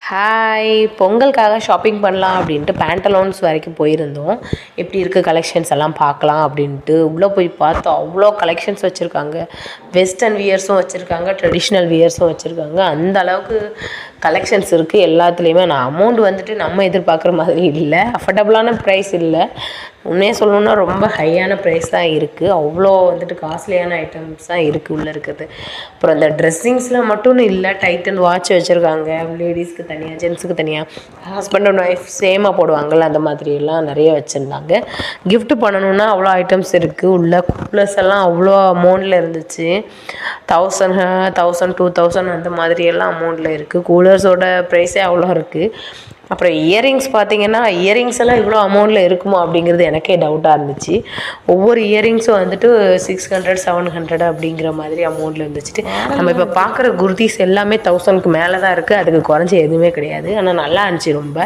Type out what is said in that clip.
Hi, பொங்கலுக்காக shopping பண்ணலாம் அப்படின்ட்டு பேண்டலோன்ஸ் வரைக்கும் போயிருந்தோம். எப்படி இருக்குது கலெக்ஷன்ஸ் எல்லாம் பார்க்கலாம் அப்படின்ட்டு உள்ளே போய் பார்த்தோம். அவ்வளோ கலெக்ஷன்ஸ் வச்சுருக்காங்க. வெஸ்டர்ன் வியர்ஸும் வச்சுருக்காங்க, ட்ரெடிஷ்னல் வியர்ஸும் வச்சுருக்காங்க. அந்த அளவுக்கு கலெக்ஷன்ஸ் இருக்குது எல்லாத்துலேயுமே. நான் அமௌண்ட் வந்துட்டு நம்ம எதிர்பார்க்குற மாதிரி இல்லை, அஃபர்டபுளான ப்ரைஸ் இல்லை, உண்மையே சொல்லணுன்னா ரொம்ப ஹையான ப்ரைஸ் தான் இருக்குது. அவ்வளோ வந்துட்டு காஸ்ட்லியான ஐட்டம்ஸ் தான் இருக்குது உள்ளே இருக்குது. அப்புறம் இந்த ட்ரெஸ்ஸிங்ஸில் மட்டும் இல்லை, டைட்டன் வாட்ச் வச்சுருக்காங்க. லேடிஸ்க்கு தனியாக, ஜென்ஸுக்கு தனியாக, ஹஸ்பண்ட் அண்ட் ஒய்ஃப் சேமாக போடுவாங்கள்ல, அந்த மாதிரியெல்லாம் நிறைய வச்சுருந்தாங்க. கிஃப்ட் பண்ணணுன்னா அவ்வளோ ஐட்டம்ஸ் இருக்குது உள்ள. கூலர்ஸ் எல்லாம் அவ்வளோ அமௌண்ட்டில் இருந்துச்சு. 1000, 1000, 2000 அந்த மாதிரியெல்லாம் அமௌண்ட்டில் இருக்குது. கூலர்ஸோட ப்ரைஸே அவ்வளோ இருக்குது. அப்புறம் இயரிங்ஸ் பார்த்திங்கன்னா, இயரிங்ஸ் எல்லாம் இவ்வளோ அமௌண்ட்டில் இருக்குமா அப்படிங்கிறது எனக்கே டவுட்டாக இருந்துச்சு. ஒவ்வொரு இயரிங்ஸும் வந்துட்டு 600, 700 அப்படிங்கிற மாதிரி அமௌண்ட்டில் இருந்துச்சு. நம்ம இப்போ பார்க்குற குர்தீஸ் எல்லாமே 1000க்கு மேலே தான் இருக்குது. அதுக்கு குறைஞ்சி எதுவுமே கிடையாது. ஆனால் நல்லா இருந்துச்சு ரொம்ப.